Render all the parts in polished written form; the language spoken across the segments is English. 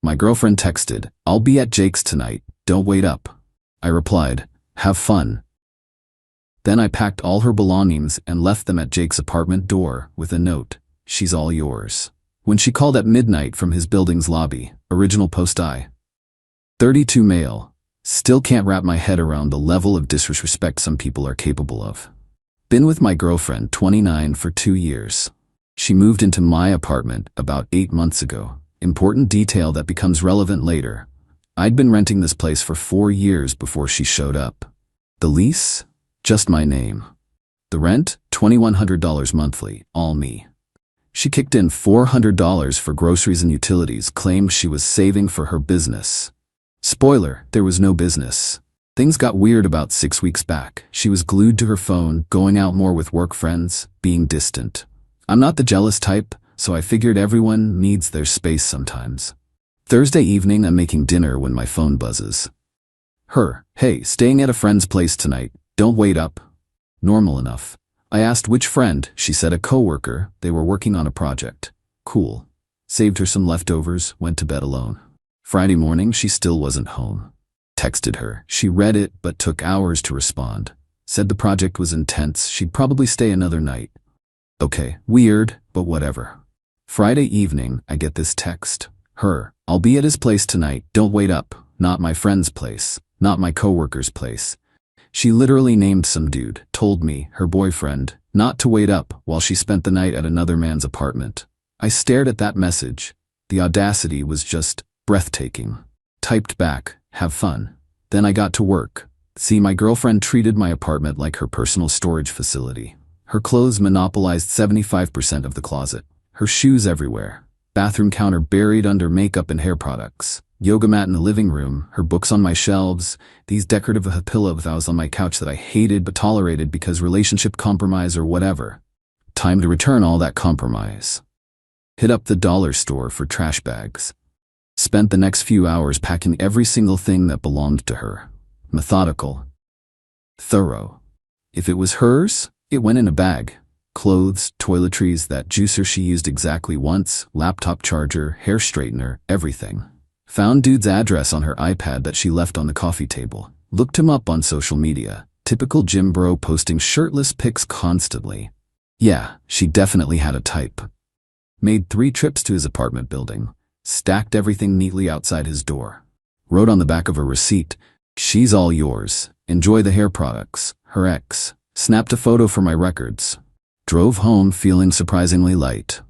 My girlfriend texted, "I'll be at Jake's tonight, don't wait up." I replied, "Have fun." Then I packed all her belongings and left them at Jake's apartment door with a note, "She's all yours." When she called at midnight from his building's lobby, original post I. 32 male. Still can't wrap my head around the level of disrespect some people are capable of. Been with my girlfriend, 29, for 2 years. She moved into my apartment about 8 months ago. Important detail that becomes relevant later. I'd been renting this place for 4 years before she showed up. The lease? Just my name. The rent? $2,100 monthly, all me. She kicked in $400 for groceries and utilities, claimed she was saving for her business. Spoiler, there was no business. Things got weird about 6 weeks back. She was glued to her phone, going out more with work friends, being distant. I'm not the jealous type, so I figured everyone needs their space sometimes. Thursday evening, I'm making dinner when my phone buzzes. Her, "Hey, staying at a friend's place tonight, don't wait up." Normal enough. I asked which friend. She said a coworker. They were working on a project. Cool. Saved her some leftovers, went to bed alone. Friday morning, she still wasn't home. Texted her. She read it, but took hours to respond. Said the project was intense, she'd probably stay another night. Okay, weird, but whatever. Friday evening, I get this text. Her, "I'll be at his place tonight, don't wait up." Not my friend's place, not my coworker's place. She literally named some dude, told me, her boyfriend, not to wait up while she spent the night at another man's apartment. I stared at that message. The audacity was just breathtaking. Typed back, "Have fun." Then I got to work. See, my girlfriend treated my apartment like her personal storage facility. Her clothes monopolized 75% of the closet. Her shoes everywhere. Bathroom counter buried under makeup and hair products. Yoga mat in the living room, her books on my shelves, these decorative pillows on my couch that I hated but tolerated because relationship compromise or whatever. Time to return all that compromise. Hit up the dollar store for trash bags. Spent the next few hours packing every single thing that belonged to her. Methodical. Thorough. If it was hers, it went in a bag. Clothes, toiletries, that juicer she used exactly once, laptop charger, hair straightener, everything. Found dude's address on her iPad that she left on the coffee table. Looked him up on social media. Typical gym bro posting shirtless pics constantly. Yeah, she definitely had a type. Made 3 trips to his apartment building. Stacked everything neatly outside his door. Wrote on the back of a receipt, "She's all yours. Enjoy the hair products." Her ex. Snapped a photo for my records. Drove home feeling surprisingly light.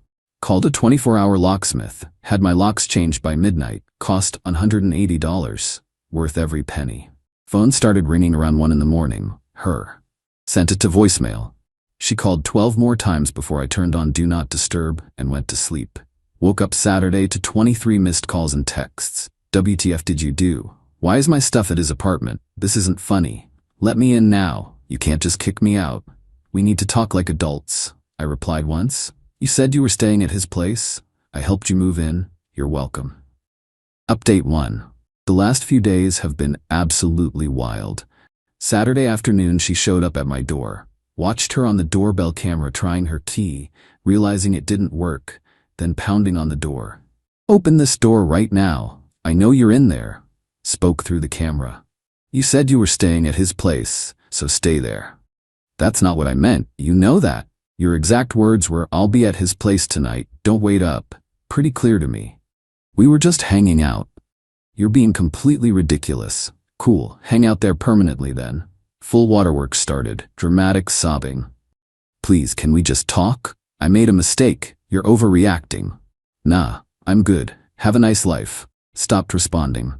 Called a 24-hour locksmith. Had my locks changed by midnight. Cost $180. Worth every penny. Phone started ringing around 1 in the morning. Her. Sent it to voicemail. She called 12 more times before I turned on Do Not Disturb and went to sleep. Woke up Saturday to 23 missed calls and texts. "WTF did you do? Why is my stuff at his apartment? This isn't funny. Let me in now. You can't just kick me out. We need to talk like adults." I replied once. "You said you were staying at his place. I helped you move in. You're welcome." Update 1. The last few days have been absolutely wild. Saturday afternoon, she showed up at my door. Watched her on the doorbell camera trying her key, realizing it didn't work, then pounding on the door. "Open this door right now. I know you're in there." Spoke through the camera. "You said you were staying at his place, so stay there." "That's not what I meant. You know that. Your exact words were, 'I'll be at his place tonight, don't wait up.' Pretty clear to me. We were just hanging out." "You're being completely ridiculous." "Cool, hang out there permanently then." Full waterworks started, dramatic sobbing. "Please, can we just talk? I made a mistake. You're overreacting." "Nah, I'm good. Have a nice life." Stopped responding.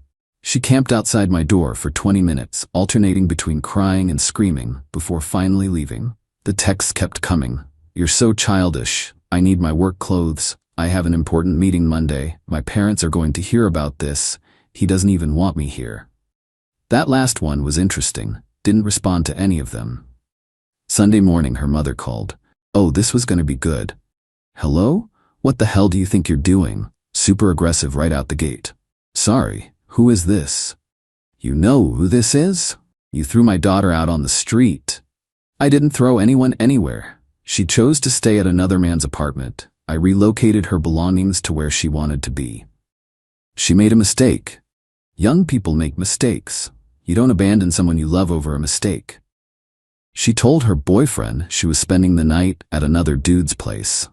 She camped outside my door for 20 minutes, alternating between crying and screaming, before finally leaving. The texts kept coming. "You're so childish. I need my work clothes. I have an important meeting Monday. My parents are going to hear about this. He doesn't even want me here." That last one was interesting. Didn't respond to any of them. Sunday morning, her mother called. "Oh, this was gonna be good." "Hello? What the hell do you think you're doing?" Super aggressive right out the gate. "Sorry, who is this?" "You know who this is? You threw my daughter out on the street." "I didn't throw anyone anywhere. She chose to stay at another man's apartment. I relocated her belongings to where she wanted to be." She made a mistake. Young people make mistakes. You don't abandon someone you love over a mistake. She told her boyfriend she was spending the night at another dude's place.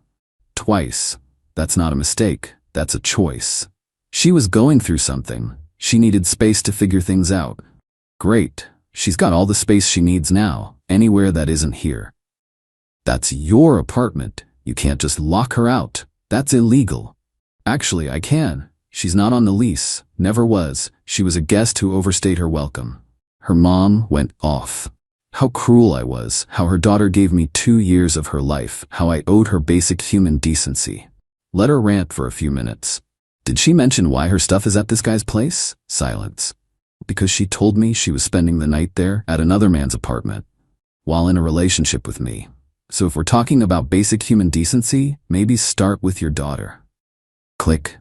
Twice. That's not a mistake, that's a choice. She was going through something. She needed space to figure things out. Great. She's got all the space she needs now, anywhere that isn't here. That's your apartment. You can't just lock her out. That's illegal. Actually, I can. She's not on the lease. Never was. She was a guest who overstayed her welcome. Her mom went off. How cruel I was, how her daughter gave me 2 years of her life, how I owed her basic human decency. Let her rant for a few minutes. Did she mention why her stuff is at this guy's place? Silence. Because she told me she was spending the night there at another man's apartment, while in a relationship with me. So if we're talking about basic human decency, maybe start with your daughter. Click.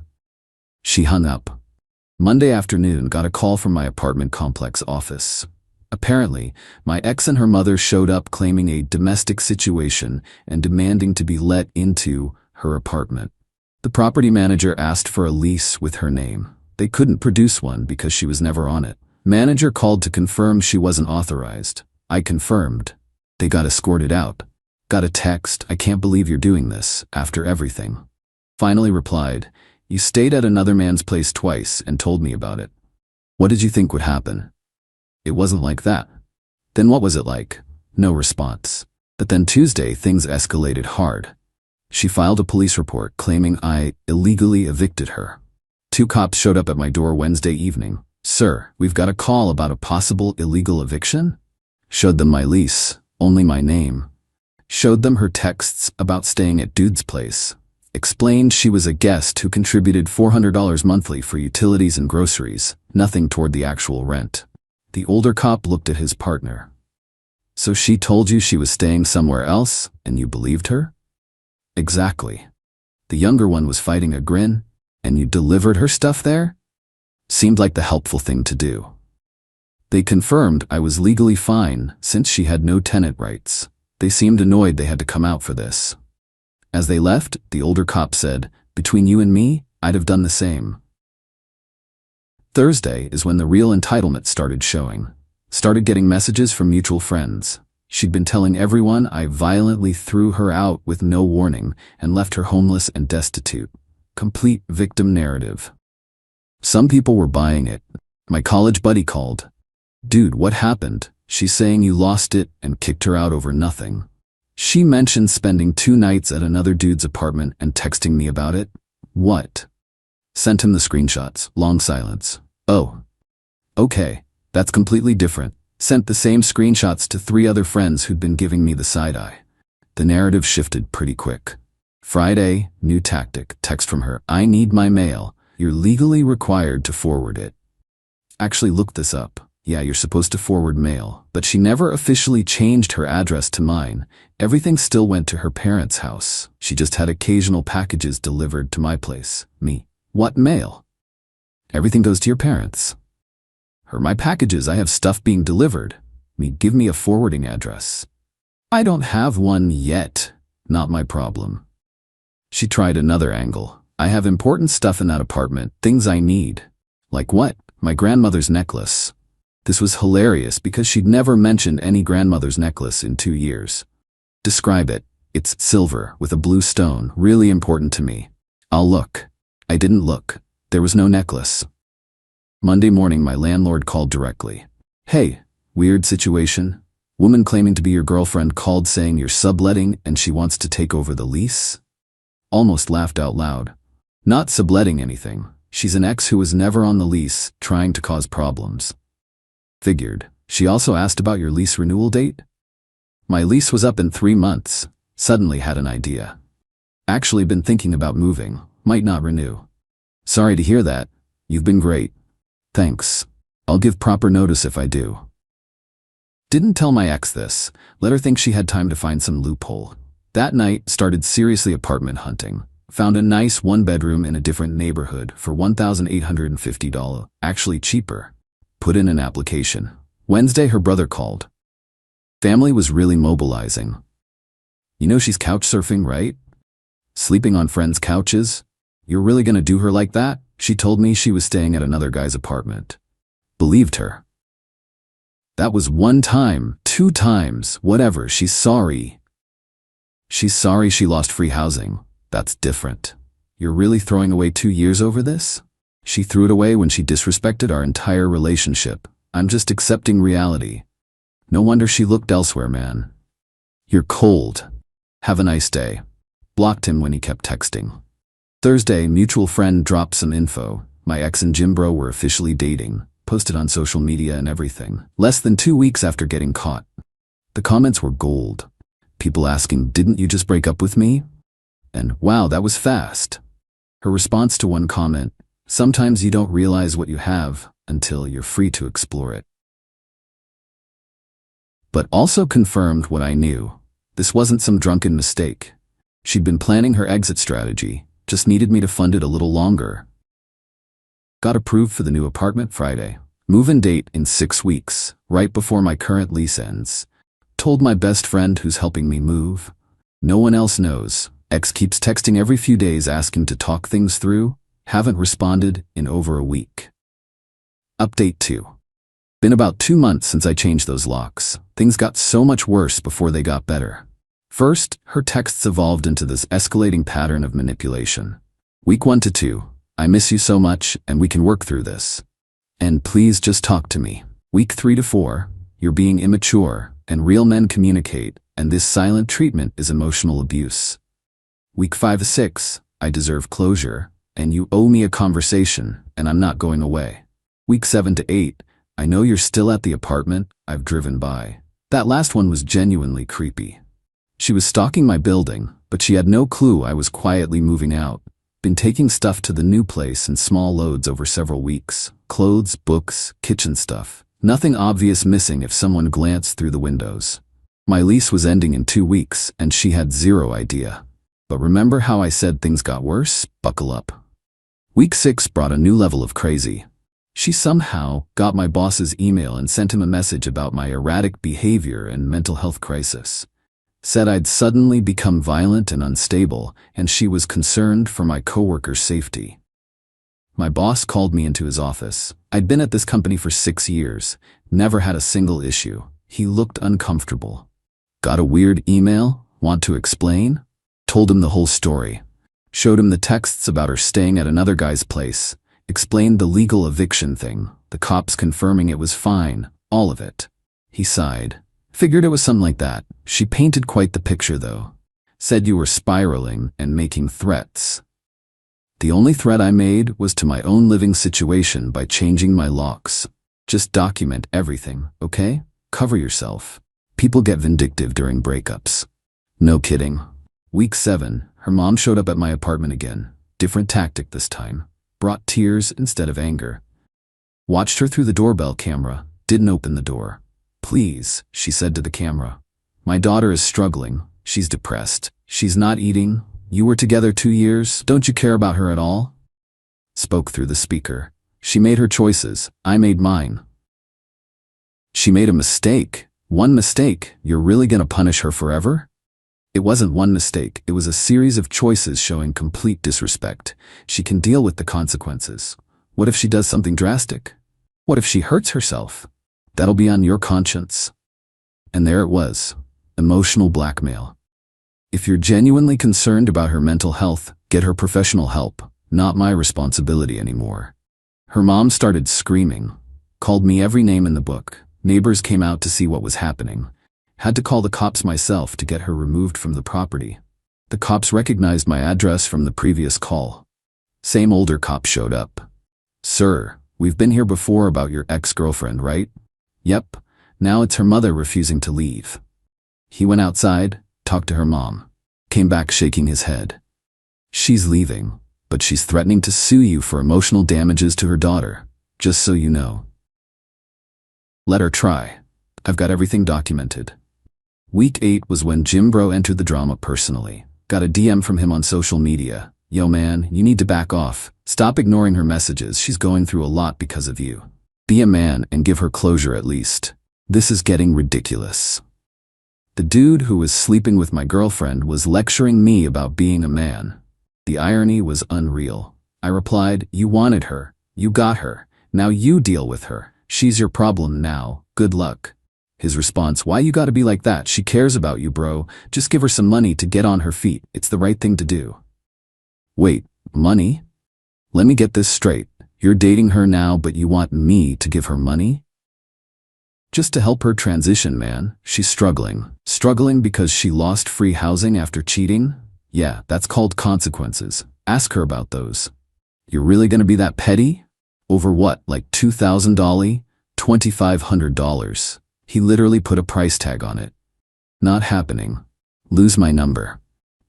She hung up. Monday afternoon, got a call from my apartment complex office. Apparently, my ex and her mother showed up claiming a domestic situation and demanding to be let into her apartment. The property manager asked for a lease with her name. They couldn't produce one because she was never on it. Manager called to confirm she wasn't authorized. I confirmed. They got escorted out. Got a text, "I can't believe you're doing this, after everything." Finally replied, "You stayed at another man's place twice and told me about it. What did you think would happen?" It wasn't like that. Then what was it like? No response. But then Tuesday, things escalated hard. She filed a police report claiming I illegally evicted her. 2 cops showed up at my door Wednesday evening. "Sir, we've got a call about a possible illegal eviction." Showed them my lease, only my name. Showed them her texts about staying at dude's place. Explained she was a guest who contributed $400 monthly for utilities and groceries, nothing toward the actual rent. The older cop looked at his partner. "So she told you she was staying somewhere else, and you believed her?" "Exactly." The younger one was fighting a grin. "And you delivered her stuff there?" Seemed like the helpful thing to do. They confirmed I was legally fine since she had no tenant rights. They seemed annoyed they had to come out for this. As they left, the older cop said, "Between you and me, I'd have done the same." Thursday is when the real entitlement started showing. Started getting messages from mutual friends. She'd been telling everyone I violently threw her out with no warning and left her homeless and destitute. Complete victim narrative. Some people were buying it. My college buddy called. "Dude, what happened? She's saying you lost it and kicked her out over nothing. She mentioned spending 2 nights at another dude's apartment and texting me about it." "What?" Sent him the screenshots. Long silence. "Oh. Okay, that's completely different." Sent the same screenshots to 3 other friends who'd been giving me the side eye. The narrative shifted pretty quick. Friday, new tactic. Text from her. "I need my mail. You're legally required to forward it." Actually looked this up. Yeah, you're supposed to forward mail, but she never officially changed her address to mine. Everything still went to her parents' house. She just had occasional packages delivered to my place. Me. "What mail?" "Everything goes to your parents." Her, "My packages, I have stuff being delivered." Me, "Give me a forwarding address." "I don't have one yet. Not my problem." She tried another angle. "I have important stuff in that apartment, things I need." "Like what?" "My grandmother's necklace." This was hilarious because she'd never mentioned any grandmother's necklace in 2 years. "Describe it." "It's silver with a blue stone, really important to me." "I'll look." I didn't look. There was no necklace. Monday morning, my landlord called directly. "Hey, weird situation. Woman claiming to be your girlfriend called saying you're subletting and she wants to take over the lease." Almost laughed out loud. "Not subletting anything. She's an ex who was never on the lease, trying to cause problems." Figured. She also asked about your lease renewal date? My lease was up in 3 months. Suddenly had an idea. Actually been thinking about moving. Might not renew. "Sorry to hear that. You've been great. Thanks. I'll give proper notice if I do." Didn't tell my ex this. Let her think she had time to find some loophole. That night, started seriously apartment hunting. Found a nice 1-bedroom in a different neighborhood for $1,850. Actually cheaper. Put in an application. Wednesday, her brother called. Family was really mobilizing. "You know she's couch surfing, right? Sleeping on friends' couches? You're really gonna do her like that?" She told me she was staying at another guy's apartment. Believed her. That was 1 time, 2 times, whatever. She's sorry. She's sorry she lost free housing. That's different. You're really throwing away 2 years over this? She threw it away when she disrespected our entire relationship. I'm just accepting reality. No wonder she looked elsewhere, man. You're cold. Have a nice day. Blocked him when he kept texting. Thursday, mutual friend dropped some info. My ex and Jim Bro were officially dating. Posted on social media and everything. Less than 2 weeks after getting caught. The comments were gold. People asking, "Didn't you just break up with me?" And, "Wow, that was fast." Her response to one comment, "Sometimes you don't realize what you have until you're free to explore it." But also confirmed what I knew. This wasn't some drunken mistake. She'd been planning her exit strategy, just needed me to fund it a little longer. Got approved for the new apartment Friday. Move-in date in 6 weeks, right before my current lease ends. Told my best friend who's helping me move. No one else knows. Ex keeps texting every few days asking to talk things through. Haven't responded in over a week. Update 2. Been about 2 months since I changed those locks. Things got so much worse before they got better. First, her texts evolved into this escalating pattern of manipulation. Week 1 to 2. I miss you so much, and we can work through this. And please just talk to me. Week 3 to 4, you're being immature, and real men communicate, and this silent treatment is emotional abuse. Week 5 to 6, I deserve closure, and you owe me a conversation, and I'm not going away. Week 7 to 8, I know you're still at the apartment, I've driven by. That last one was genuinely creepy. She was stalking my building, but she had no clue I was quietly moving out. Been taking stuff to the new place in small loads over several weeks. Clothes, books, kitchen stuff. Nothing obvious missing if someone glanced through the windows. My lease was ending in 2 weeks, and she had zero idea. But remember how I said things got worse? Buckle up. Week 6 brought a new level of crazy. She somehow got my boss's email and sent him a message about my erratic behavior and mental health crisis. Said I'd suddenly become violent and unstable, and she was concerned for my coworkers' safety. My boss called me into his office. I'd been at this company for 6 years, never had a single issue. He looked uncomfortable. Got a weird email? Want to explain? Told him the whole story. Showed him the texts about her staying at another guy's place. Explained the legal eviction thing, the cops confirming it was fine, all of it. He sighed. Figured it was something like that. She painted quite the picture, though. Said you were spiraling and making threats. The only threat I made was to my own living situation by changing my locks. Just document everything, okay? Cover yourself. People get vindictive during breakups. No kidding. Week 7, her mom showed up at my apartment again. Different tactic this time. Brought tears instead of anger. Watched her through the doorbell camera. Didn't open the door. Please, she said to the camera. My daughter is struggling. She's depressed. She's not eating. You were together 2 years. Don't you care about her at all? Spoke through the speaker. She made her choices. I made mine. She made a mistake. One mistake. You're really gonna punish her forever? It wasn't one mistake. It was a series of choices showing complete disrespect. She can deal with the consequences. What if she does something drastic? What if she hurts herself? That'll be on your conscience. And there it was. Emotional blackmail. If you're genuinely concerned about her mental health, get her professional help. Not my responsibility anymore. Her mom started screaming. Called me every name in the book. Neighbors came out to see what was happening. Had to call the cops myself to get her removed from the property. The cops recognized my address from the previous call. Same older cop showed up. Sir, we've been here before about your ex-girlfriend, right? Yep. Now it's her mother refusing to leave. He went outside, talked to her mom. Came back shaking his head. She's leaving, but she's threatening to sue you for emotional damages to her daughter, just so you know. Let her try. I've got everything documented. Week 8 was when Jim Bro entered the drama personally. Got a DM from him on social media. Yo man, you need to back off. Stop ignoring her messages. She's going through a lot because of you. Be a man and give her closure at least. This is getting ridiculous. The dude who was sleeping with my girlfriend was lecturing me about being a man. The irony was unreal. I replied, you wanted her. You got her. Now you deal with her. She's your problem now. Good luck. His response, why you gotta be like that? She cares about you, bro. Just give her some money to get on her feet. It's the right thing to do. Wait, money? Let me get this straight. You're dating her now, but you want me to give her money? Just to help her transition, man. She's struggling. Struggling because she lost free housing after cheating? Yeah, that's called consequences. Ask her about those. You're really gonna be that petty? Over what, like $2,000? $2,500. He literally put a price tag on it. Not happening. Lose my number.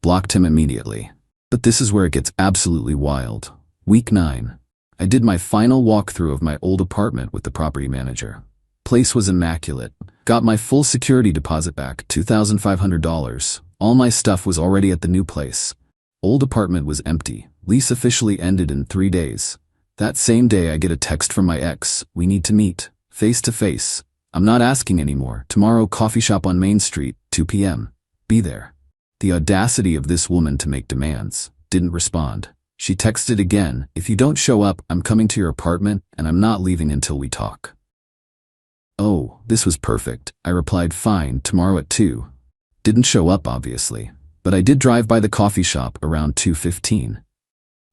Blocked him immediately. But this is where it gets absolutely wild. Week 9. I did my final walkthrough of my old apartment with the property manager. Place was immaculate. Got my full security deposit back, $2,500. All my stuff was already at the new place. Old apartment was empty. Lease officially ended in 3 days. That same day I get a text from my ex. We need to meet. Face to face. I'm not asking anymore. Tomorrow, coffee shop on Main Street, 2 p.m. Be there. The audacity of this woman to make demands. Didn't respond. She texted again, if you don't show up, I'm coming to your apartment and I'm not leaving until we talk. Oh, this was perfect. I replied, fine, tomorrow at 2. Didn't show up, obviously, but I did drive by the coffee shop around 2:15.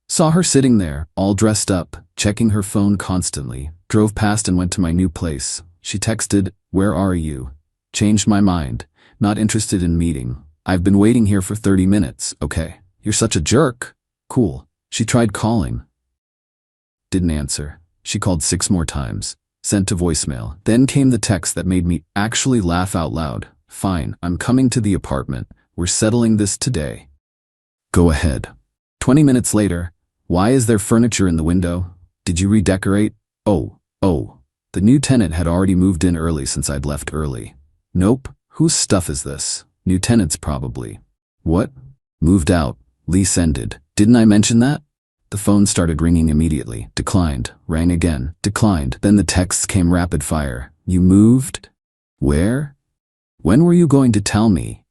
Saw her sitting there, all dressed up, checking her phone constantly. Drove past and went to my new place. She texted, where are you? Changed my mind. Not interested in meeting. I've been waiting here for 30 minutes. Okay. You're such a jerk. Cool. She tried calling. Didn't answer. She called 6 more times. Sent to voicemail. Then came the text that made me actually laugh out loud. Fine, I'm coming to the apartment. We're settling this today. Go ahead. 20 minutes later. Why is there furniture in the window? Did you redecorate? Oh. The new tenant had already moved in early since I'd left early. Nope. Whose stuff is this? New tenants probably. What? Moved out. Lease ended. Didn't I mention that? The phone started ringing immediately. Declined. Rang again. Declined. Then the texts came rapid fire. You moved? Where? When were you going to tell me?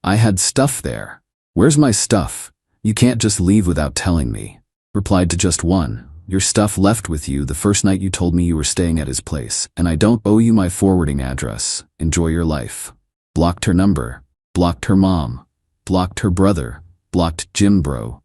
I had stuff there. Where's my stuff? You can't just leave without telling me. Replied to just one. Your stuff left with you the first night you told me you were staying at his place, and I don't owe you my forwarding address. Enjoy your life. Blocked her number. Blocked her mom. Blocked her brother. Blocked Jim Bro.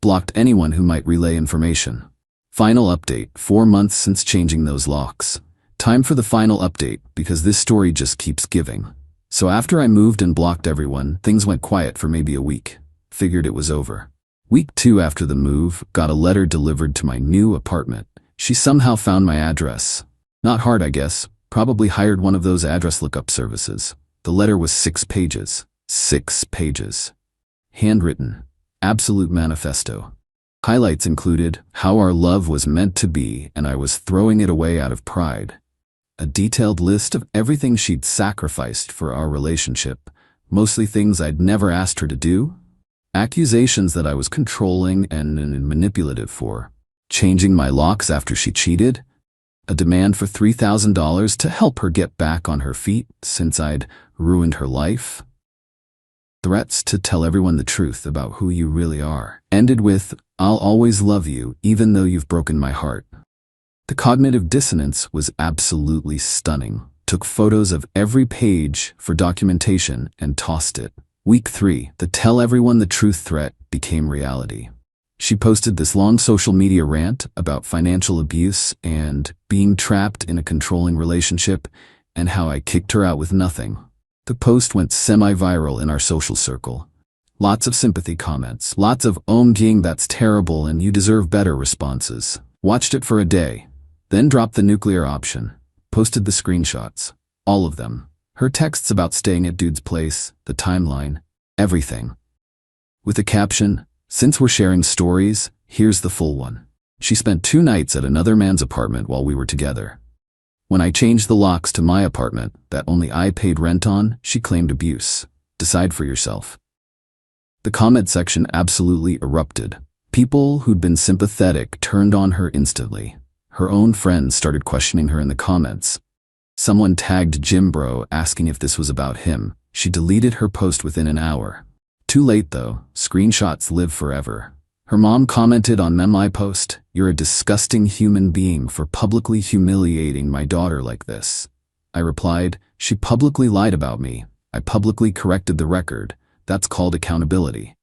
Blocked anyone who might relay information. Final update, 4 months since changing those locks. Time for the final update, because this story just keeps giving. So after I moved and blocked everyone, things went quiet for maybe a week. Figured it was over. Week 2 after the move, got a letter delivered to my new apartment. She somehow found my address. Not hard, I guess. Probably hired one of those address lookup services. The letter was 6 pages. 6 pages. Handwritten. Absolute manifesto. Highlights included how our love was meant to be and I was throwing it away out of pride. A detailed list of everything she'd sacrificed for our relationship, mostly things I'd never asked her to do. Accusations that I was controlling and manipulative for. Changing my locks after she cheated. A demand for $3,000 to help her get back on her feet since I'd ruined her life. Threats to tell everyone the truth about who you really are. Ended with, I'll always love you even though you've broken my heart. The cognitive dissonance was absolutely stunning. Took photos of every page for documentation and tossed it. Week 3, the tell everyone the truth threat became reality. She posted this long social media rant about financial abuse and being trapped in a controlling relationship and how I kicked her out with nothing. The post went semi-viral in our social circle. Lots of sympathy comments, lots of OnDealing that's terrible and you deserve better responses. Watched it for a day, then dropped the nuclear option. Posted the screenshots. All of them. Her texts about staying at dude's place, the timeline, everything. With a caption, since we're sharing stories, here's the full one. She spent 2 nights at another man's apartment while we were together. When I changed the locks to my apartment that only I paid rent on, she claimed abuse. Decide for yourself. The comment section absolutely erupted. People who'd been sympathetic turned on her instantly. Her own friends started questioning her in the comments. Someone tagged Jim Bro asking if this was about him. She deleted her post within an hour. Too late though, screenshots live forever. Her mom commented on my post, "You're a disgusting human being for publicly humiliating my daughter like this." I replied, "She publicly lied about me. I publicly corrected the record. That's called accountability."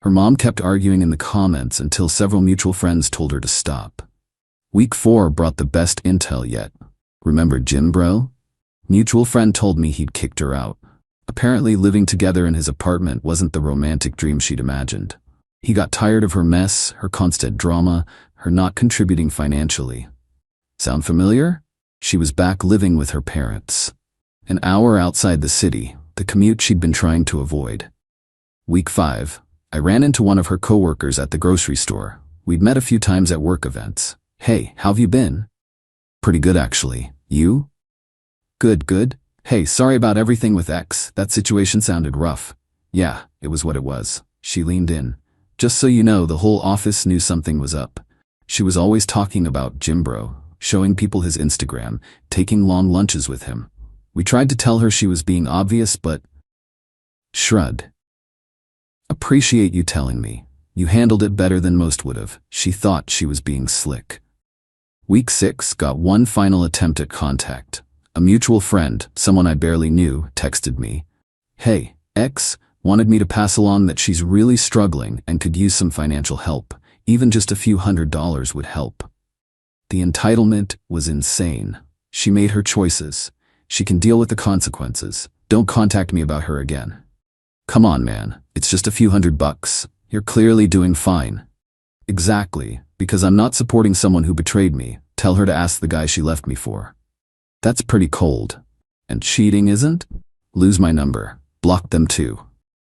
Her mom kept arguing in the comments until several mutual friends told her to stop. Week 4 brought the best intel yet. "Remember Jim, bro?" Mutual friend told me he'd kicked her out. Apparently living together in his apartment wasn't the romantic dream she'd imagined. He got tired of her mess, her constant drama, her not contributing financially. Sound familiar? She was back living with her parents. An hour outside the city, the commute she'd been trying to avoid. Week 5. I ran into one of her coworkers at the grocery store. We'd met a few times at work events. "Hey, how've you been?" "Pretty good actually. You?" "Good, good. Hey, sorry about everything with X. That situation sounded rough." "Yeah, it was what it was." She leaned in. "Just so you know, the whole office knew something was up." She was always talking about Jim bro, showing people his Instagram, taking long lunches with him. We tried to tell her she was being obvious, but shrugged. "Appreciate you telling me. You handled it better than most would have." She thought she was being slick. Week 6 got one final attempt at contact. A mutual friend, someone I barely knew, texted me, "Hey, X wanted me to pass along that she's really struggling and could use some financial help. Even just a few $100s would help." The entitlement was insane. She made her choices. She can deal with the consequences. Don't contact me about her again. Come on, man. It's just a few $100. You're clearly doing fine. Exactly, because I'm not supporting someone who betrayed me. Tell her to ask the guy she left me for. That's pretty cold. And cheating isn't? Lose my number. Block them too.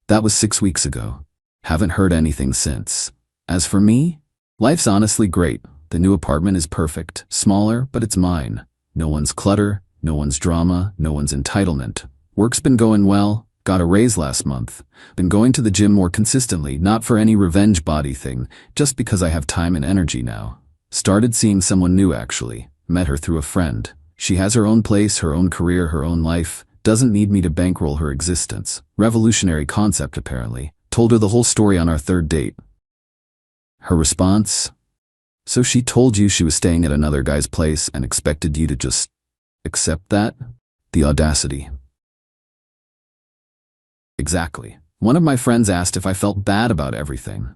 That was 6 weeks ago. Haven't heard anything since. As for me, life's honestly great. The new apartment is perfect, smaller, but it's mine. No one's clutter, no one's drama, no one's entitlement. Work's been going well, got a raise last month. Been going to the gym more consistently, not for any revenge body thing, just because I have time and energy now. Started seeing someone new actually. Met her through a friend. She has her own place, her own career, her own life. Doesn't need me to bankroll her existence. Revolutionary concept apparently. Told her the whole story on our 3rd date. Her response? "So she told you she was staying at another guy's place and expected you to just accept that?" The audacity. Exactly. One of my friends asked if I felt bad about everything.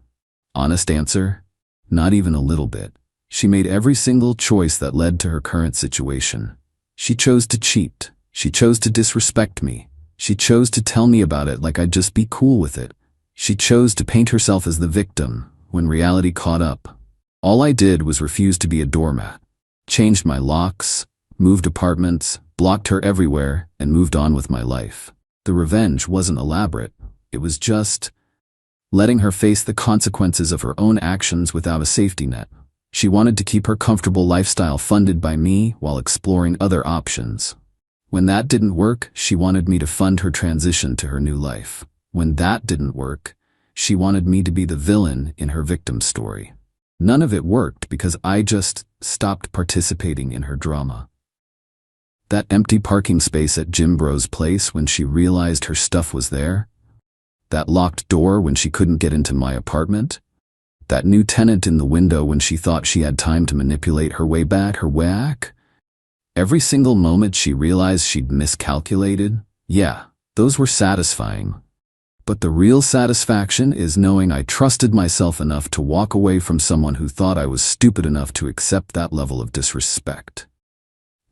Honest answer? Not even a little bit. She made every single choice that led to her current situation. She chose to cheat. She chose to disrespect me. She chose to tell me about it like I'd just be cool with it. She chose to paint herself as the victim when reality caught up. All I did was refuse to be a doormat. Changed my locks, moved apartments, blocked her everywhere, and moved on with my life. The revenge wasn't elaborate. It was just letting her face the consequences of her own actions without a safety net. She wanted to keep her comfortable lifestyle funded by me while exploring other options. When that didn't work, she wanted me to fund her transition to her new life. When that didn't work, she wanted me to be the villain in her victim story. None of it worked because I just stopped participating in her drama. That empty parking space at Jim Bro's place when she realized her stuff was there? That locked door when she couldn't get into my apartment? That new tenant in the window when she thought she had time to manipulate her way back? Every single moment she realized she'd miscalculated? Yeah, those were satisfying. But the real satisfaction is knowing I trusted myself enough to walk away from someone who thought I was stupid enough to accept that level of disrespect.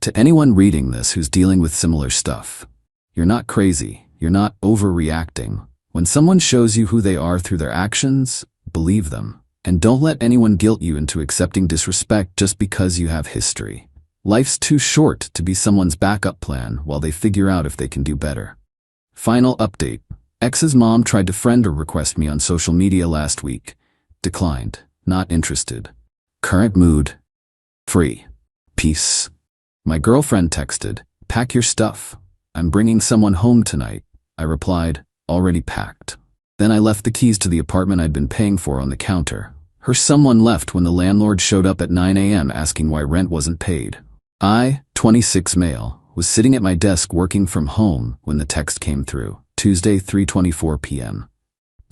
To anyone reading this who's dealing with similar stuff, you're not crazy, you're not overreacting. When someone shows you who they are through their actions, believe them. And don't let anyone guilt you into accepting disrespect just because you have history. Life's too short to be someone's backup plan while they figure out if they can do better. Final update. X's mom tried to friend or request me on social media last week. Declined. Not interested. Current mood. Free. Peace. My girlfriend texted, "Pack your stuff. I'm bringing someone home tonight." I replied, "Already packed." Then I left the keys to the apartment I'd been paying for on the counter. Her someone left when the landlord showed up at 9 a.m. asking why rent wasn't paid. I, 26 male, was sitting at my desk working from home when the text came through. Tuesday, 3:24 p.m.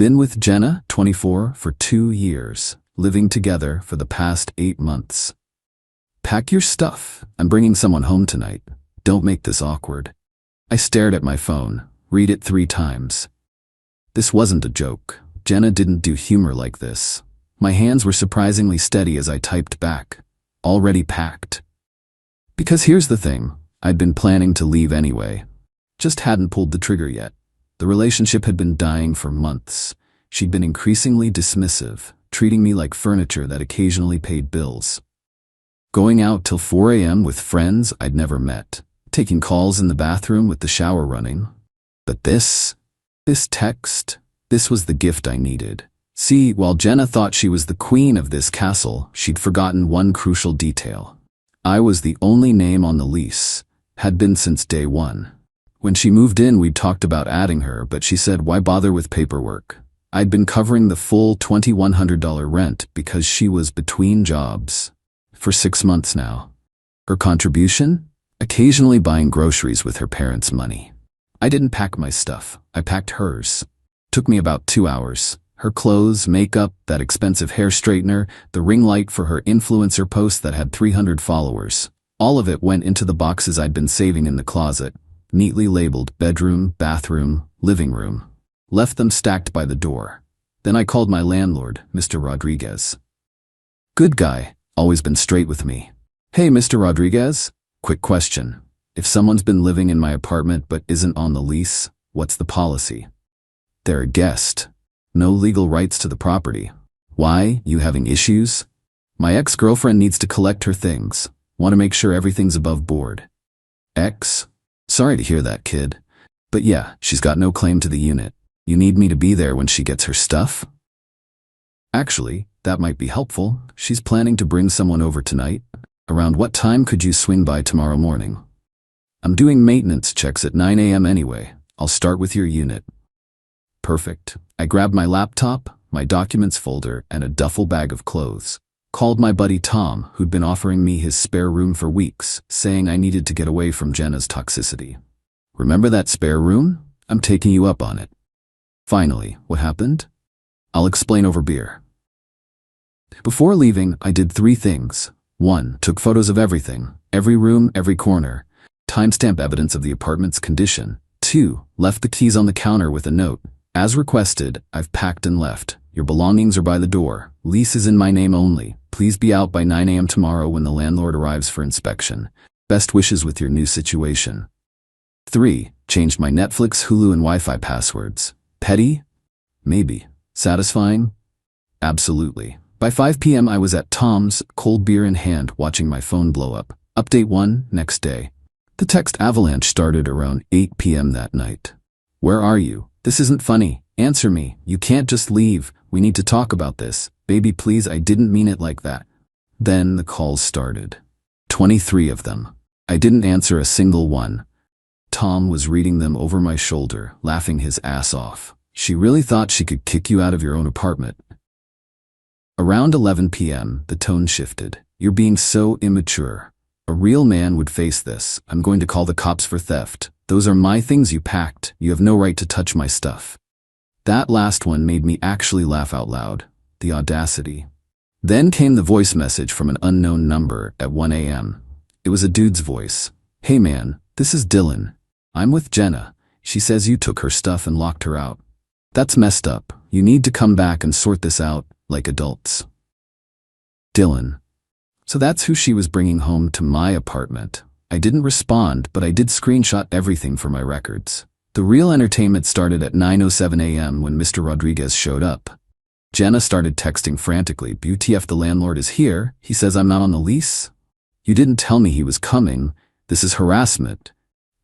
Been with Jenna, 24, for 2 years, living together for the past 8 months. Pack your stuff. I'm bringing someone home tonight. Don't make this awkward. I stared at my phone, read it 3 times. This wasn't a joke. Jenna didn't do humor like this. My hands were surprisingly steady as I typed back. Already packed. Because here's the thing, I'd been planning to leave anyway. Just hadn't pulled the trigger yet. The relationship had been dying for months. She'd been increasingly dismissive, treating me like furniture that occasionally paid bills. Going out till 4 a.m. with friends I'd never met. Taking calls in the bathroom with the shower running. But this text, this was the gift I needed. See, while Jenna thought she was the queen of this castle, she'd forgotten one crucial detail. I was the only name on the lease, had been since day 1. When she moved in, we'd talked about adding her, but she said why bother with paperwork. I'd been covering the full $2,100 rent because she was between jobs. For 6 months now. Her contribution? Occasionally buying groceries with her parents' money. I didn't pack my stuff, I packed hers. Took me about 2 hours. Her clothes, makeup, that expensive hair straightener, the ring light for her influencer post that had 300 followers. All of it went into the boxes I'd been saving in the closet, neatly labeled bedroom, bathroom, living room. Left them stacked by the door. Then I called my landlord, Mr. Rodriguez. Good guy, always been straight with me. Hey, Mr. Rodriguez? Quick question. If someone's been living in my apartment but isn't on the lease, what's the policy? They're a guest. No legal rights to the property. Why? You having issues? My ex-girlfriend needs to collect her things. Want to make sure everything's above board. Ex? Sorry to hear that, kid. But yeah, she's got no claim to the unit. You need me to be there when she gets her stuff? Actually, that might be helpful. She's planning to bring someone over tonight. Around what time could you swing by tomorrow morning? I'm doing maintenance checks at 9 a.m. anyway. I'll start with your unit. Perfect. I grabbed my laptop, my documents folder, and a duffel bag of clothes. Called my buddy Tom, who'd been offering me his spare room for weeks, saying I needed to get away from Jenna's toxicity. Remember that spare room? I'm taking you up on it. Finally, what happened? I'll explain over beer. Before leaving, I did 3 things. 1. Took photos of everything, every room, every corner. Timestamp evidence of the apartment's condition. 2. Left the keys on the counter with a note. As requested, I've packed and left. Your belongings are by the door. Lease is in my name only. Please be out by 9 a.m. tomorrow when the landlord arrives for inspection. Best wishes with your new situation. 3. Changed my Netflix, Hulu, and Wi-Fi passwords. Petty? Maybe. Satisfying? Absolutely. By 5 p.m. I was at Tom's, cold beer in hand, watching my phone blow up. Update 1, next day. The text avalanche started around 8 p.m. that night. Where are you? This isn't funny. Answer me. You can't just leave. We need to talk about this. Baby, please, I didn't mean it like that. Then the calls started. 23 of them. I didn't answer a single one. Tom was reading them over my shoulder, laughing his ass off. She really thought she could kick you out of your own apartment. Around 11 p.m., the tone shifted. You're being so immature. A real man would face this. I'm going to call the cops for theft. Those are my things you packed. You have no right to touch my stuff. That last one made me actually laugh out loud. The audacity. Then came the voice message from an unknown number at 1 a.m. It was a dude's voice. Hey man, this is Dylan. I'm with Jenna. She says you took her stuff and locked her out. That's messed up. You need to come back and sort this out, like adults. Dylan. So that's who she was bringing home to my apartment. I didn't respond, but I did screenshot everything for my records. The real entertainment started at 9:07 a.m. when Mr. Rodriguez showed up. Jenna started texting frantically. WTF, the landlord is here. He says I'm not on the lease. You didn't tell me he was coming. This is harassment.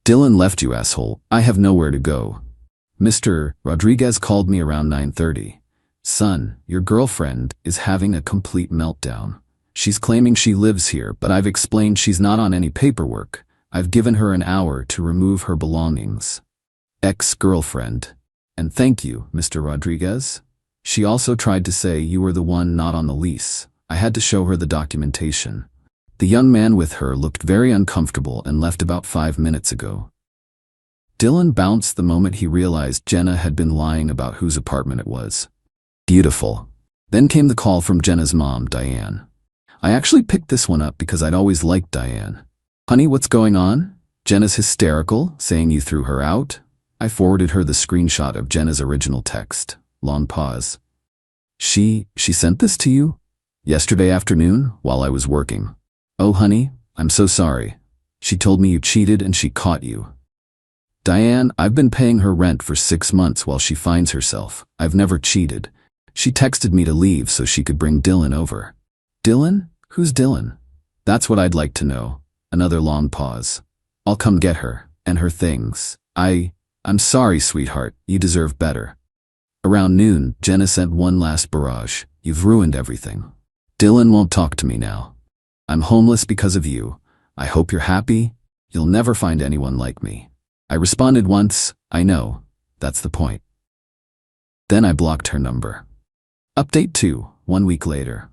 Dylan left, you asshole. I have nowhere to go. Mr. Rodriguez called me around 9:30. Son, your girlfriend is having a complete meltdown. She's claiming she lives here, but I've explained she's not on any paperwork. I've given her an hour to remove her belongings. Ex-girlfriend. And thank you, Mr. Rodriguez. She also tried to say you were the one not on the lease. I had to show her the documentation. The young man with her looked very uncomfortable and left about 5 minutes ago. Dylan bounced the moment he realized Jenna had been lying about whose apartment it was. Beautiful. Then came the call from Jenna's mom, Diane. I actually picked this one up because I'd always liked Diane. Honey, what's going on? Jenna's hysterical, saying you threw her out? I forwarded her the screenshot of Jenna's original text. Long pause. She sent this to you? Yesterday afternoon, while I was working. Oh honey, I'm so sorry. She told me you cheated and she caught you. Diane, I've been paying her rent for 6 months while she finds herself. I've never cheated. She texted me to leave so she could bring Dylan over. Dylan? Who's Dylan? That's what I'd like to know. Another long pause. I'll come get her, and her things. I'm sorry, sweetheart, you deserve better. Around noon, Jenna sent one last barrage. You've ruined everything. Dylan won't talk to me now. I'm homeless because of you. I hope you're happy. You'll never find anyone like me. I responded once, I know. That's the point. Then I blocked her number. Update 2, 1 week later.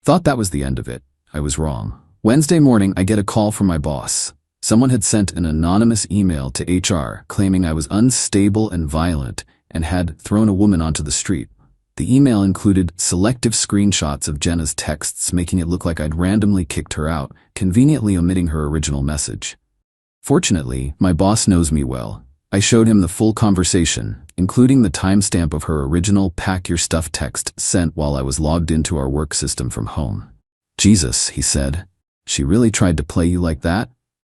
Thought that was the end of it. I was wrong. Wednesday morning, I get a call from my boss. Someone had sent an anonymous email to HR claiming I was unstable and violent and had thrown a woman onto the street. The email included selective screenshots of Jenna's texts, making it look like I'd randomly kicked her out, conveniently omitting her original message. Fortunately, my boss knows me well. I showed him the full conversation, including the timestamp of her original "pack your stuff" text sent while I was logged into our work system from home. Jesus, he said. She really tried to play you like that?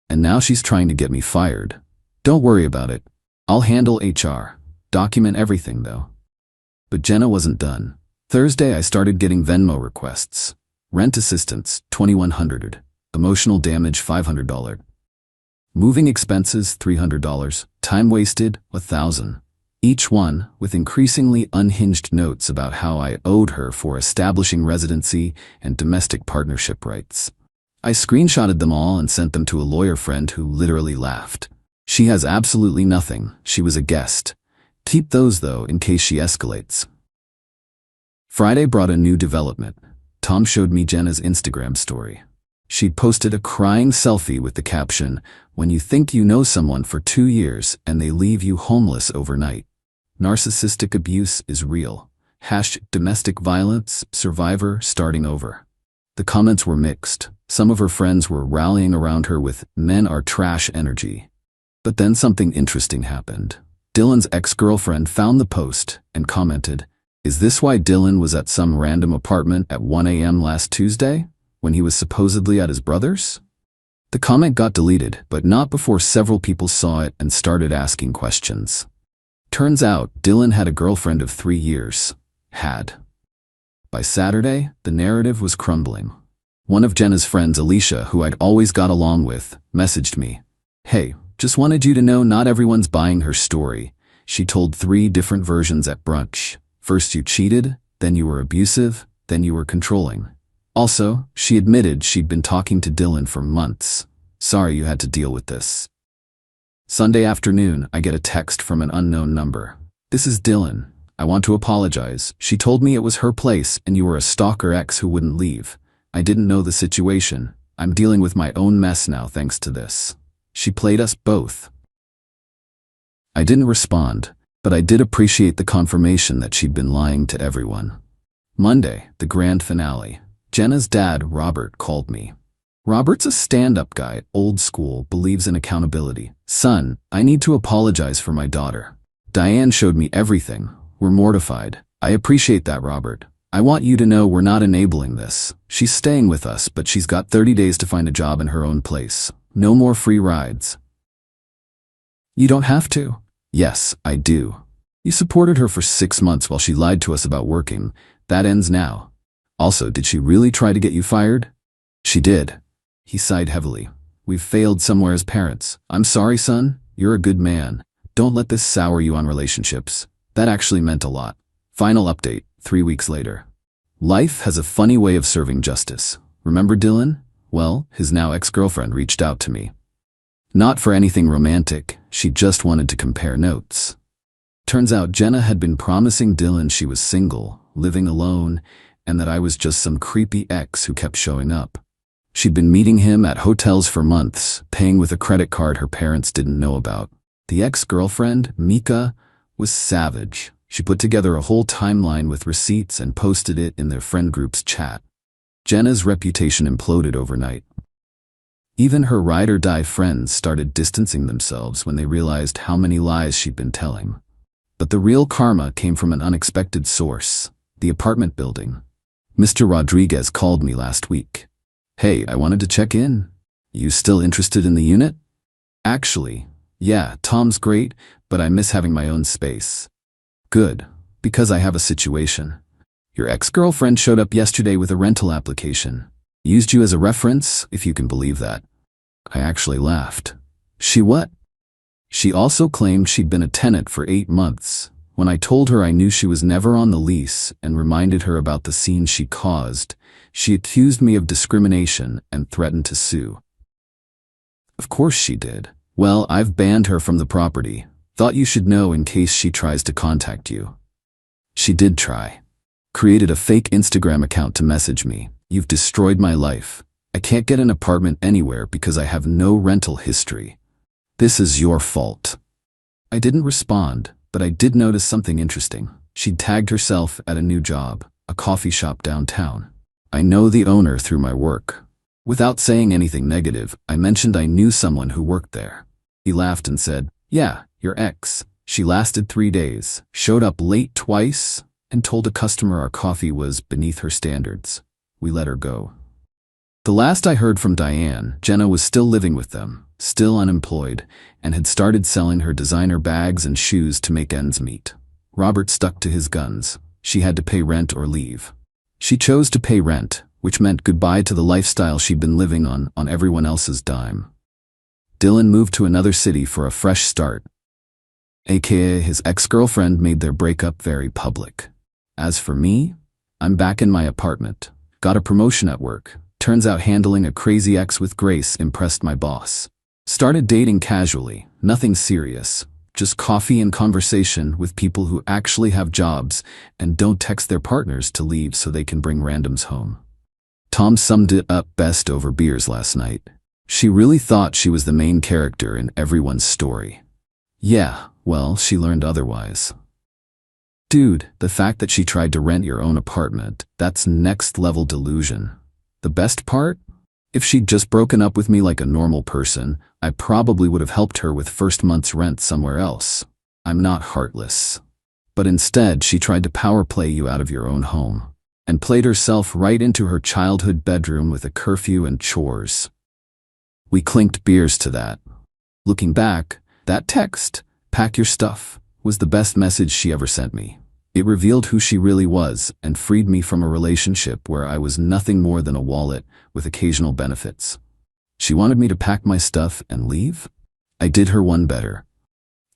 And now she's trying to get me fired. Don't worry about it. I'll handle HR. Document everything, though. But Jenna wasn't done. Thursday, I started getting Venmo requests. Rent assistance, $2,100. Emotional damage, $500. Moving expenses, $300. Time wasted, $1,000. Each one with increasingly unhinged notes about how I owed her for establishing residency and domestic partnership rights. I screenshotted them all and sent them to a lawyer friend who literally laughed. She has absolutely nothing. She was a guest. Keep those, though, in case she escalates. Friday brought a new development. Tom showed me Jenna's Instagram story. She'd posted a crying selfie with the caption, "When you think you know someone for 2 years and they leave you homeless overnight. Narcissistic abuse is real. #domestic violence survivor starting over." The comments were mixed. Some of her friends were rallying around her with "men are trash" energy. But then something interesting happened. Dylan's ex-girlfriend found the post and commented, "Is this why Dylan was at some random apartment at 1 a.m. last Tuesday, when he was supposedly at his brother's?" The comment got deleted, but not before several people saw it and started asking questions. Turns out, Dylan had a girlfriend of 3 years. By Saturday, the narrative was crumbling. One of Jenna's friends, Alicia, who I'd always got along with, messaged me. "Hey, just wanted you to know not everyone's buying her story. She told 3 different versions at brunch. First you cheated, then you were abusive, then you were controlling. Also, she admitted she'd been talking to Dylan for months. Sorry you had to deal with this." Sunday afternoon, I get a text from an unknown number. "This is Dylan. I want to apologize. She told me it was her place and you were a stalker ex who wouldn't leave. I didn't know the situation. I'm dealing with my own mess now thanks to this. She played us both." I didn't respond, but I did appreciate the confirmation that she'd been lying to everyone. Monday, the grand finale. Jenna's dad, Robert, called me. Robert's a stand-up guy, old school, believes in accountability. "Son, I need to apologize for my daughter. Diane showed me everything. We're mortified. I appreciate that, Robert. I want you to know we're not enabling this. She's staying with us, but she's got 30 days to find a job in her own place. No more free rides." "You don't have to." "Yes, I do. You supported her for 6 months while she lied to us about working. That ends now. Also, did she really try to get you fired?" "She did." He sighed heavily. "We've failed somewhere as parents. I'm sorry, son. You're a good man. Don't let this sour you on relationships. That actually meant a lot." Final update, 3 weeks later. Life has a funny way of serving justice. Remember Dylan? Well, his now ex-girlfriend reached out to me. Not for anything romantic, she just wanted to compare notes. Turns out Jenna had been promising Dylan she was single, living alone, and that I was just some creepy ex who kept showing up. She'd been meeting him at hotels for months, paying with a credit card her parents didn't know about. The ex-girlfriend, Mika, was savage. She put together a whole timeline with receipts and posted it in their friend group's chat. Jenna's reputation imploded overnight. Even her ride-or-die friends started distancing themselves when they realized how many lies she'd been telling. But the real karma came from an unexpected source, the apartment building. Mr. Rodriguez called me last week. "Hey, I wanted to check in. You still interested in the unit?" "Actually, yeah, Tom's great, but I miss having my own space." "Good, because I have a situation. Your ex-girlfriend showed up yesterday with a rental application. Used you as a reference, if you can believe that." I actually laughed. "She what?" "She also claimed she'd been a tenant for 8 months. When I told her I knew she was never on the lease and reminded her about the scene she caused, she accused me of discrimination and threatened to sue." "Of course she did. Well, I've banned her from the property. Thought you should know in case she tries to contact you." "She did try. Created a fake Instagram account to message me. You've destroyed my life. I can't get an apartment anywhere because I have no rental history. This is your fault." I didn't respond, but I did notice something interesting. She'd tagged herself at a new job, a coffee shop downtown. "I know the owner through my work." Without saying anything negative, I mentioned I knew someone who worked there. He laughed and said, "Yeah, your ex. She lasted 3 days, showed up late twice, and told a customer our coffee was beneath her standards. We let her go." The last I heard from Diane, Jenna was still living with them, still unemployed, and had started selling her designer bags and shoes to make ends meet. Robert stuck to his guns. She had to pay rent or leave. She chose to pay rent, which meant goodbye to the lifestyle she'd been living on everyone else's dime. Dylan moved to another city for a fresh start. AKA his ex-girlfriend made their breakup very public. As for me, I'm back in my apartment. Got a promotion at work. Turns out handling a crazy ex with grace impressed my boss. Started dating casually, nothing serious. Just coffee and conversation with people who actually have jobs and don't text their partners to leave so they can bring randoms home. Tom summed it up best over beers last night. She really thought she was the main character in everyone's story. Yeah, well, she learned otherwise. Dude, the fact that she tried to rent your own apartment, that's next-level delusion. The best part? If she'd just broken up with me like a normal person, I probably would have helped her with first month's rent somewhere else. I'm not heartless. But instead, she tried to power play you out of your own home, and played herself right into her childhood bedroom with a curfew and chores. We clinked beers to that. Looking back, that text, "Pack your stuff," was the best message she ever sent me. It revealed who she really was and freed me from a relationship where I was nothing more than a wallet with occasional benefits. She wanted me to pack my stuff and leave? I did her one better.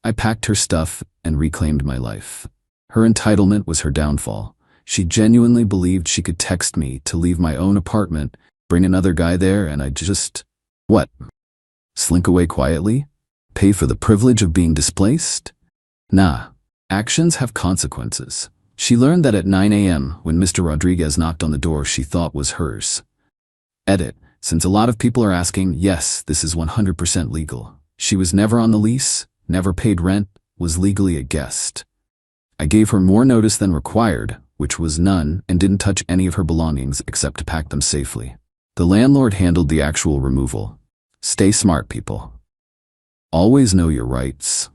I packed her stuff and reclaimed my life. Her entitlement was her downfall. She genuinely believed she could text me to leave my own apartment, bring another guy there, and I'd just... what? Slink away quietly? Pay for the privilege of being displaced? Nah. Actions have consequences. She learned that at 9 a.m. when Mr. Rodriguez knocked on the door she thought was hers. Edit. Since a lot of people are asking, yes, this is 100% legal. She was never on the lease, never paid rent, was legally a guest. I gave her more notice than required, which was none, and didn't touch any of her belongings except to pack them safely. The landlord handled the actual removal. Stay smart, people. Always know your rights.